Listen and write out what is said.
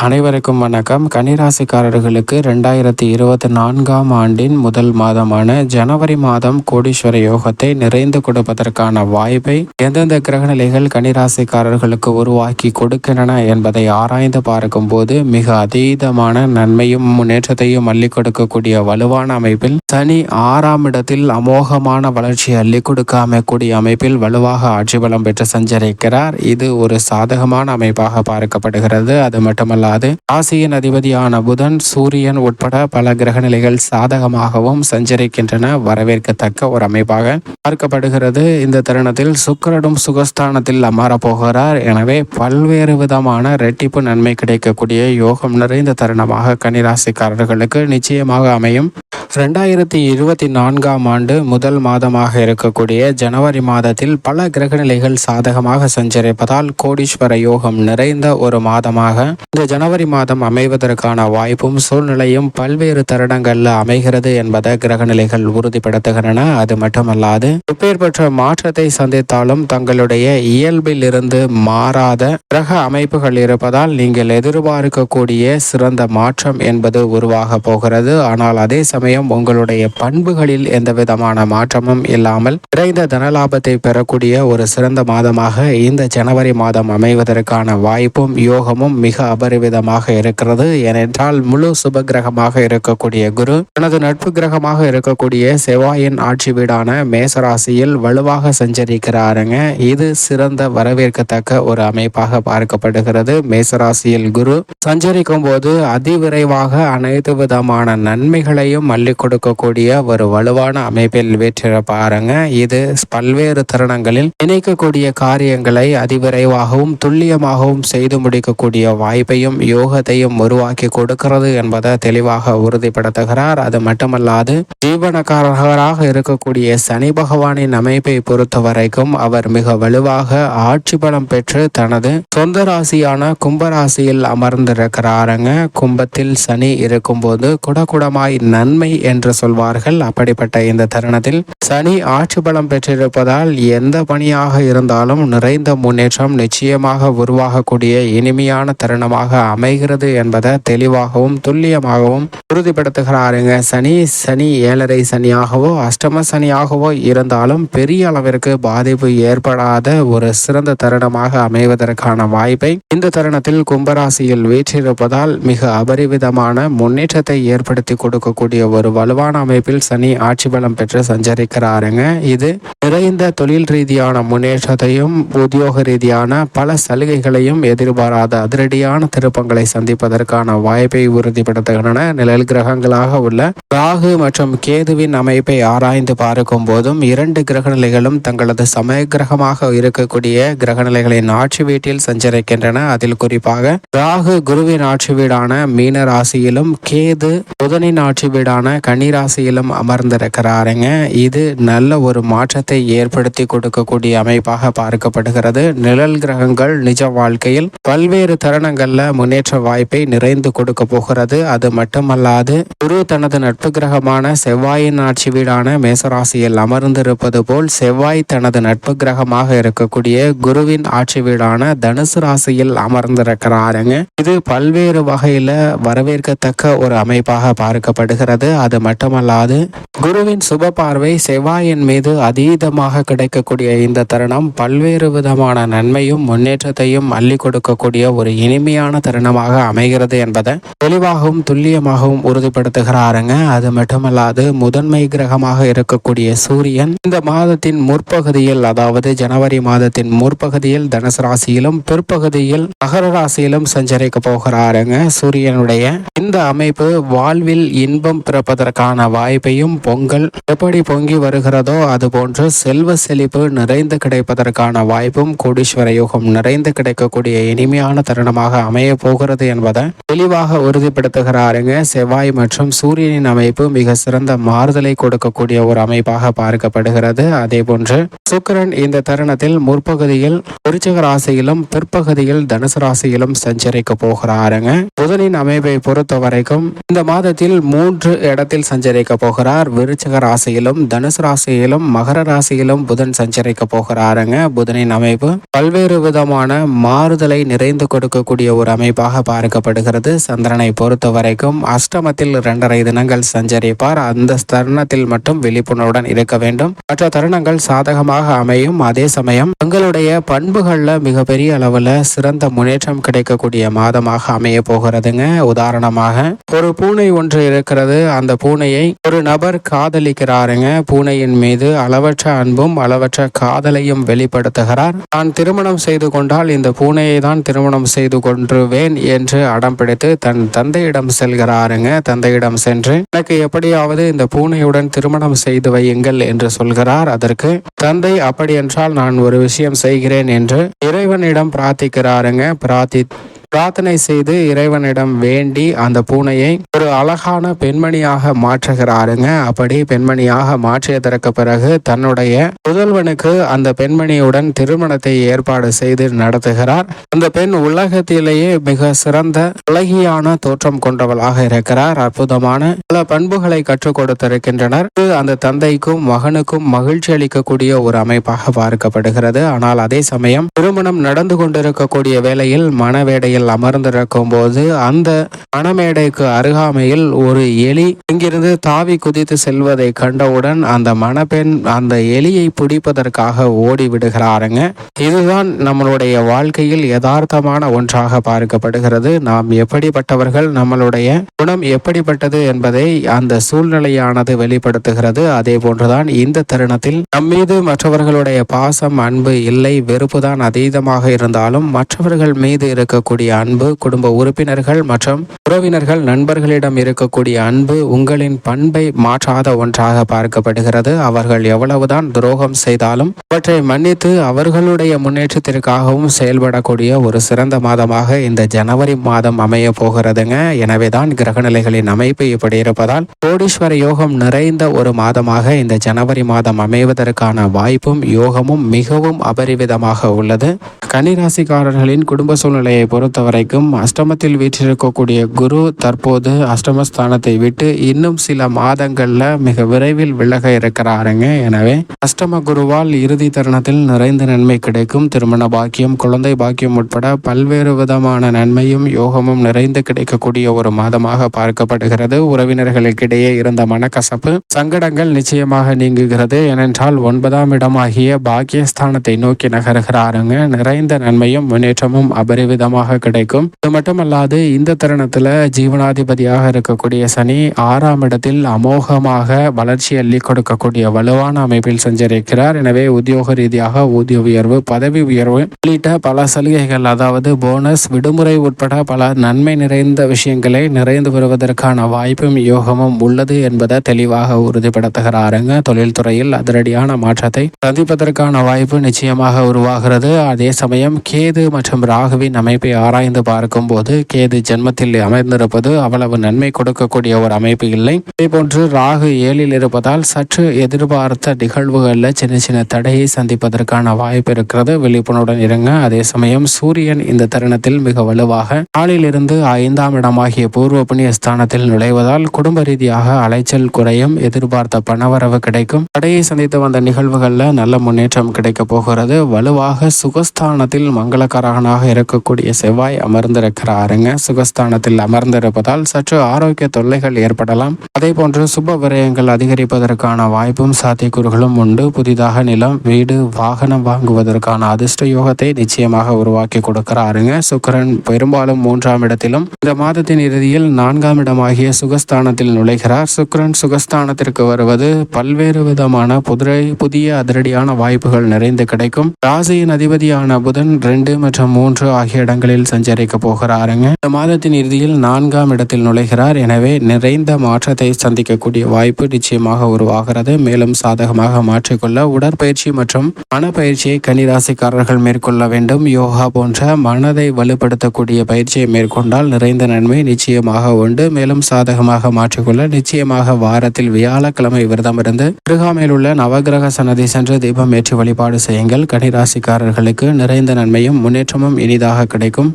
அனைவருக்கும் வணக்கம். கன்னிராசிக்காரர்களுக்கு 2024ஆம் ஆண்டின் முதல் மாதமான ஜனவரி மாதம் கோடீஸ்வர யோகத்தை நிறைந்து கொடுப்பதற்கான வாய்ப்பை எந்தெந்த கிரகநிலைகள் கன்னிராசிக்காரர்களுக்கு உருவாக்கி கொடுக்கின்றன என்பதை ஆராய்ந்து பார்க்கும் போது மிக அதீதமான நன்மையும் முன்னேற்றத்தையும் அள்ளி கொடுக்கக்கூடிய வலுவான அமைப்பில் சனி 6ஆம் இடத்தில் அமோகமான வளர்ச்சி அள்ளி கொடுக்காம கூடிய அமைப்பில் வலுவாக ஆட்சி பலம் பெற்று சஞ்சரிக்கிறார். இது ஒரு சாதகமான அமைப்பாக பார்க்கப்படுகிறது. அது மட்டுமல்ல, ராசியின் அதிபதியான புதன், சூரியன் உட்பட பல கிரகநிலைகள் சாதகமாகவும் சஞ்சரிக்கின்றன. வரவேற்கத்தக்க ஒரு அமைப்பாக பார்க்கப்படுகிறது. இந்த தருணத்தில் சுக்கிரனும் சுகஸ்தானத்தில் அமரப்போகிறார். எனவே பல்வேறு விதமான இரட்டிப்பு நன்மை கிடைக்கக்கூடிய யோகம் நிறைந்த தருணமாக கன்னிராசிக்காரர்களுக்கு நிச்சயமாக அமையும். 2024ஆம் ஆண்டு முதல் மாதமாக இருக்கக்கூடிய ஜனவரி மாதத்தில் பல கிரகநிலைகள் சாதகமாக சஞ்சரிப்பதால் கோடீஸ்வர யோகம் நிறைந்த ஒரு மாதமாக இந்த ஜனவரி மாதம் அமைவதற்கான வாய்ப்பும் சூழ்நிலையும் பல்வேறு தருணங்கள்ல அமைகிறது என்பதை கிரகநிலைகள் உறுதிப்படுத்துகின்றன. அது மட்டுமல்லாது எப்பேற்பட்ட மாற்றத்தை சந்தித்தாலும் தங்களுடைய இயல்பில் இருந்து மாறாத கிரக அமைப்புகள் இருப்பதால் நீங்கள் எதிர்பார்க்கக்கூடிய சிறந்த மாற்றம் என்பது உருவாக போகிறது. ஆனால் அதே சமயம் உங்களுடைய பண்புகளில் எந்த விதமான மாற்றமும் இல்லாமல் விரைந்த தனலாபத்தை பெறக்கூடிய ஒரு சிறந்த மாதமாக இந்த ஜனவரி மாதம் அமைவதற்கான வாய்ப்பும் யோகமும் மிக அபரிவிதமாக இருக்கிறது. ஏனென்றால் முழு சுப கிரகமாக இருக்கக்கூடிய குரு தனது நட்பு கிரகமாக இருக்கக்கூடிய செவ்வாயின் ஆட்சி வீடான மேசராசியில் வலுவாக சஞ்சரிக்கிறாருங்க. இது சிறந்த வரவேற்கத்தக்க ஒரு அமைப்பாக பார்க்கப்படுகிறது. மேசராசியில் குரு சஞ்சரிக்கும் போது அதிவிரைவாக அனைத்து விதமான நன்மைகளையும் அள்ளி கொடுக்கக்கூடிய ஒரு வலுவான அமைப்பில் வீற்றிருப்பாருங்க. இது பல்வேறு தருணங்களில் இணைக்கக்கூடிய காரியங்களை அதிவிரைவாகவும் துல்லியமாகவும் செய்து முடிக்கக்கூடிய வாய்ப்பையும் யோகத்தையும் உருவாக்கி கொடுக்கிறது என்பதை தெளிவாக உறுதிப்படுத்துகிறார். அது மட்டுமல்லாது ஜீவனக்காரராக இருக்கக்கூடிய சனி பகவானின் அமைப்பை பொறுத்த வரைக்கும் அவர் மிக வலுவாக ஆட்சி பலம் பெற்று தனது சொந்த ராசியான கும்பராசியில் அமர்ந்திருக்கிறாருங்க. கும்பத்தில் சனி இருக்கும்போது குடகுடமாய் நன்மை என்று சொல்வார்கள். அப்படிப்பட்ட இந்த தருணத்தில் சனி ஆட்சி பலம் பெற்றிருப்பதால் எந்த பணியாக இருந்தாலும் நிறைந்த முன்னேற்றம் நிச்சயமாக உருவாகக்கூடிய இனிமையான தருணமாக அமைகிறது என்பதை தெளிவாகவும் துல்லியமாகவும் உறுதிப்படுத்துகிறாருங்க. சனி ஏழரை சனியாகவோ அஷ்டம சனியாகவோ இருந்தாலும் பெரிய அளவிற்கு பாதிப்பு ஏற்படாத ஒரு சிறந்த தருணமாக அமைவதற்கான வாய்ப்பை இந்த தருணத்தில் கும்பராசியில் வீற்றிருப்பதால் மிக அபரிவிதமான முன்னேற்றத்தை ஏற்படுத்தி கொடுக்கக்கூடிய ஒரு வலுவான அமைப்பில் சனி ஆட்சி பலம் பெற்று சஞ்சரிக்கிறாருங்க. இது நிறைந்த தொழில் ரீதியான முன்னேற்றத்தையும் உத்தியோக ரீதியான பல சலுகைகளையும் எதிர்பாராத அதிரடியான திருப்பங்களை சந்திப்பதற்கான வாய்ப்பை உறுதிப்படுத்துகின்றன. நிழல் கிரகங்களாக உள்ள ராகு மற்றும் கேதுவின் அமைப்பை ஆராய்ந்து பார்க்கும் போதும் இரண்டு கிரகநிலைகளும் தங்களது சமய கிரகமாக இருக்கக்கூடிய கிரகநிலைகளின் ஆட்சி வீட்டில் சஞ்சரிக்கின்றன. அதில் குறிப்பாக ராகு குருவின் ஆட்சி வீடான மீன ராசியிலும் கேது புதனின் ஆட்சி வீடான கன்னிராசியிலும் அமர்ந்திருக்கிறாருங்க. இது நல்ல ஒரு மாற்றத்தை ஏற்படுத்தி கொடுக்கக்கூடிய அமைப்பாக பார்க்கப்படுகிறது. நிழல் கிரகங்கள் நிஜ வாழ்க்கையில் பல்வேறு தருணங்கள்ல முன்னேற்ற வாய்ப்பை நிறைந்து கொடுக்க போகிறது. அது மட்டுமல்லாது குரு தனது நட்பு கிரகமான செவ்வாயின் ஆட்சி வீடான மேசராசியில் அமர்ந்திருப்பது போல் செவ்வாய் தனது நட்பு கிரகமாக இருக்கக்கூடிய குருவின் ஆட்சி வீடான தனுசு ராசியில் அமர்ந்திருக்கிறாருங்க. இது பல்வேறு வகையில வரவேற்கத்தக்க ஒரு அமைப்பாக பார்க்கப்படுகிறது. அது மட்டுமல்லாது குருவின் சுப பார்வை செவ்வாயின் மீது அதீதமாக கிடைக்கக்கூடிய இந்த தருணம் பல்வேறு விதமான நன்மையும் முன்னேற்றத்தையும் அள்ளி கொடுக்கக்கூடிய ஒரு இனிமையான தருணமாக அமைகிறது என்பதை தெளிவாகவும் துல்லியமாகவும் உறுதிப்படுத்துகிறாருங்க. அது மட்டுமல்லாது முதன்மை கிரகமாக இருக்கக்கூடிய சூரியன் இந்த மாதத்தின் முற்பகுதியில், அதாவது ஜனவரி மாதத்தின் முற்பகுதியில் தனுசு ராசியிலும் பிற்பகுதியில் மகர ராசியிலும் சஞ்சரிக்க போகிறாருங்க. சூரியனுடைய இந்த அமைப்பு வாழ்வில் இன்பம் பிறப்பதற்கான வாய்ப்பையும் பொங்கல் எப்படி பொங்கி வருகிறதோ அதுபோன்று செல்வ செழிப்பு நிறைந்து கிடைப்பதற்கான வாய்ப்பும் கோடீஸ்வர யோகம் நிறைந்து கிடைக்கக்கூடிய இனிமையான தருணமாக அமைய போகிறது என்பதை தெளிவாக உறுதிப்படுத்துகிறாருங்க. செவ்வாய் மற்றும் சூரியனின் அமைப்பு மிக சிறந்த மாறுதலை கொடுக்கக்கூடிய ஒரு அமைப்பாக பார்க்கப்படுகிறது. அதே போன்று சுக்கிரன் இந்த தருணத்தில் முற்பகுதியில் விருச்சிக ராசியிலும் பிற்பகுதியில் தனுசு ராசியிலும் சஞ்சரிக்க போகிறாருங்க. புதனின் அமைப்பை பொறுத்த வரைக்கும் இந்த மாதத்தில் 3 இடத்தில் சஞ்சரிக்க போகிறார். விருச்சிக ராசியிலும் தனுசு ராசியிலும் மகர ராசியிலும் புதன் சஞ்சரிக்க போகிறாருங்க. புதனின் அமைப்பு பல்வேறு விதமான மாறுதலை நிறைந்து கொடுக்கக்கூடிய ஒரு அமைப்பாக பார்க்கப்படுகிறது. சந்திரனை பொறுத்த வரைக்கும் அஷ்டமத்தில் 2.5 தினங்கள் சஞ்சரிப்பார். அந்த தருணத்தில் மட்டும் விழிப்புணர்வுடன் இருக்க வேண்டும். மற்ற தருணங்கள் சாதகமாக அமையும். அதே சமயம் உங்களுடைய பண்புகள்ல மிகப்பெரிய அளவுல சிறந்த முன்னேற்றம் கிடைக்கக்கூடிய மாதமாக அமைய போகிறதுங்க. உதாரணமாக ஒரு பூனை ஒன்று இருக்கிறது. அந்த பூனையை ஒரு நபர் காதலிக்கிறாருங்க. பூனையின் மீது அளவற்ற அன்பும் அளவற்ற காதலையும் வெளிப்படுத்துகிறார். நான் திருமணம் செய்து கொண்டால் இந்த பூனையை தான் திருமணம் செய்து கொன்றுவேன் என்று அடம் பிடித்து தன் தந்தையிடம் செல்கிறாருங்க. தந்தையிடம் சென்று எனக்கு எப்படியாவது இந்த பூனையுடன் திருமணம் செய்து வையுங்கள் என்று சொல்கிறார். அதற்கு தந்தை அப்படி என்றால் நான் ஒரு விஷயம் செய்கிறேன் என்று இறைவனிடம் பிரார்த்திக்கிறாருங்க. பிரார்த்தனை செய்து இறைவனிடம் வேண்டி அந்த பூனையை ஒரு அழகான பெண்மணியாக மாற்றுகிறாருங்க. அப்படி பெண்மணியாக மாற்றியதற்கு பிறகு தன்னுடைய புதல்வனுக்கு அந்த பெண்மணியுடன் திருமணத்தை ஏற்பாடு செய்து நடத்துகிறார். அந்த பெண் உலகத்திலேயே மிக சிறந்த அழகியான தோற்றம் கொண்டவளாக இருக்கிறார். அற்புதமான பல பண்புகளை கற்றுக் கொடுத்திருக்கின்றனர். அந்த தந்தைக்கும் மகனுக்கும் மகிழ்ச்சி அளிக்கக்கூடிய ஒரு அமைப்பாக பார்க்கப்படுகிறது. ஆனால் அதே சமயம் திருமணம் நடந்து கொண்டிருக்கக்கூடிய வேளையில் மணவேடையில் அமர்ந்திருக்கும் போது அந்த மணமேடைக்கு அருகாமையில் ஒரு எலி இங்கிருந்து தாவி குதித்து செல்வதை கண்டவுடன் அந்த மணப்பெண் அந்த எலியை பிடிப்பதற்காக ஓடி விடுகிறாருங்க. இதுதான் நம்மளுடைய வாழ்க்கையில் யதார்த்தமான ஒன்றாக பார்க்கப்படுகிறது. நாம் எப்படிப்பட்டவர்கள், நம்மளுடைய குணம் எப்படிப்பட்டது என்பதை அந்த சூழ்நிலையானது வெளிப்படுத்துகிறது. அதே போன்றுதான் இந்த தருணத்தில் நம்மீது மற்றவர்களுடைய பாசம், அன்பு இல்லை, வெறுப்பு தான் அதீதமாக இருந்தாலும் மற்றவர்கள் மீது இருக்கக்கூடிய அன்பு, குடும்ப உறுப்பினர்கள் மற்றும் உறவினர்கள், நண்பர்களிடம் இருக்கக்கூடிய அன்பு உங்களின் பண்பை மாற்றாத ஒன்றாக பார்க்கப்படுகிறது. அவர்கள் எவ்வளவுதான் துரோகம் செய்தாலும் அவற்றை மன்னித்து அவர்களுடைய முன்னேற்றத்திற்காகவும் செயல்படக்கூடிய ஒரு சிறந்த மாதமாக இந்த ஜனவரி மாதம் அமைய போகிறதுங்க. எனவேதான் கிரகநிலைகளின் அமைப்பு இப்படி இருப்பதால் கோடீஸ்வர யோகம் நிறைந்த ஒரு மாதமாக இந்த ஜனவரி மாதம் அமைவதற்கான வாய்ப்பும் யோகமும் மிகவும் அபரிவிதமாக உள்ளது. கன்னிராசிக்காரர்களின் குடும்ப சூழ்நிலையை பொறுத்தவரைக்கும் அஷ்டமத்தில் வீற்றிருக்கக்கூடிய குரு தற்போது அஷ்டமஸ்தானத்தை விட்டு இன்னும் சில மாதங்கள்ல மிக விரைவில் விலக இருக்கிறாருங்க. எனவே அஷ்டம குருவால் இறுதி தருணத்தில் நிறைந்த நன்மை கிடைக்கும். திருமண பாக்கியம், குழந்தை பாக்கியம் உட்பட பல்வேறு விதமான நன்மையும் யோகமும் நிறைந்து கிடைக்கக்கூடிய ஒரு மாதமாக பார்க்கப்படுகிறது. உறவினர்களுக்கிடையே இருந்த மனக்கசப்பு, சங்கடங்கள் நிச்சயமாக நீங்குகிறது. ஏனென்றால் 9ஆம் இடமாகிய பாக்கியஸ்தானத்தை நோக்கி நகர்கிறாருங்க. நிறைந்த நன்மையும் முன்னேற்றமும் அபரிவிதமாக கிடைக்கும். இது மட்டுமல்லாது இந்த தருணத்துல ஜீவனாதிபதியாக இருக்கக்கூடிய சனி 6ஆம் இடத்தில் அமோகமாக வளர்ச்சி அள்ளி கொடுக்கக்கூடிய வலுவான அமைப்பில் சஞ்சரிக்கிறார். எனவே உத்தியோக ரீதியாக ஊதிய உயர்வு, பதவி உயர்வு உள்ளிட்ட பல சலுகைகள், அதாவது போனஸ், விடுமுறை உட்பட பல நன்மை நிறைந்த விஷயங்களை நிறைந்து வருவதற்கான வாய்ப்பும் யோகமும் உள்ளது என்பதை தெளிவாக உறுதிப்படுத்துகிறாருங்க. தொழில்துறையில் அதிரடியான மாற்றத்தை சந்திப்பதற்கான வாய்ப்பு நிச்சயமாக உருவாகிறது. அதே சமயம் கேது மற்றும் ராகுவின் அமைப்பை ஆராய்ந்து பார்க்கும் போது கேது ஜென்மத்தில் அமைந்திருப்பது அவ்வளவு நன்மை கொடுக்கக்கூடிய ஒரு அமைப்பு இல்லை. இதே போன்று ராகு 7ல் இருப்பதால் சற்று எதிர்பார்த்த நிகழ்வுகளில் சின்ன சின்ன தடையை சந்திப்பதற்கான வாய்ப்பு இருக்கிறது. விழிப்புணர்வுடன் இருங்க. அதே சமயம் சூரியன் இந்த தருணத்தில் மிக வலுவாக நாளிலிருந்து 5ஆம் இடமாகிய பூர்வ புண்ணிய ஸ்தானத்தில் நுழைவதால் குடும்ப ரீதியாக அலைச்சல் குறையும். எதிர்பார்த்த பணவரவு கிடைக்கும். தடையை சந்தித்து வந்த நிகழ்வுகளில் நல்ல முன்னேற்றம் கிடைக்க போகிறது. வலுவாக சுகஸ்தானத்தில் மங்களகரகனாக இருக்கக்கூடிய செவ்வாய் அமர்ந்திருக்கிறாருங்க. சுகஸ்தானத்தில் அமர்ந்திருப்பதால் சற்று ஆரோக்கிய தொல்லைகள் ஏற்படலாம். அதே போன்று சுப விரயங்கள் அதிகரிப்பதற்கான வாய்ப்பும் சாத்தியக்கூறுகளும் உண்டு. புதிதாக நிலம், வீடு, வாகனம் வாங்குவதற்கான அதிர்ஷ்ட யோகத்தை நிச்சயமாக உருவாக்கி கொடுக்கிறாருங்க. சுக்கிரன் பெரும்பாலும் 3ஆம் இடத்திலும் இந்த மாதத்தின் இறுதியில் 4ஆம் இடமாகிய சுகஸ்தானத்தில் நுழைகிறார். சுக்கிரன் சுகஸ்தானத்திற்கு வருவது பல்வேறு விதமான புதிய அதிரடியான வாய்ப்புகள் நிறைந்து கிடைக்கும். ராசியின் அதிபதியான புதன் 2 மற்றும் 3 ஆகிய இடங்களில் சஞ்சரிக்க போகிறாருங்க. இந்த மாதத்தின் இறுதியில் 4ஆம் இடத்தில் நுழைகிறார். எனவே நிறைந்த மாற்றத்தை சந்திக்கக்கூடிய வாய்ப்பு நிச்சயமாக உருவாகிறது. மேலும் சாதகமாக மாற்றிக்கொள்ள உடற்பயிற்சி மற்றும் மனப்பயிற்சியை கன்னிராசிக்காரர்கள் மேற்கொள்ள வேண்டும். யோகா போன்ற மனதை வலுப்படுத்தக்கூடிய பயிற்சியை மேற்கொண்டால் நிறைந்த நன்மை நிச்சயமாக உண்டு. மேலும் சாதகமாக மாற்றிக்கொள்ள நிச்சயமாக வாரத்தில் வியாழக்கிழமை விரதம் இருந்து அருகாமையில் உள்ள நவகிரக சன்னதி சென்று தீபம் ஏற்றி வழிபாடு செய்யுங்கள். கன்னிராசிக்காரர்களுக்கு நிறைந்த நன்மையும் முன்னேற்றமும் இனிதாக கிடைக்கும்.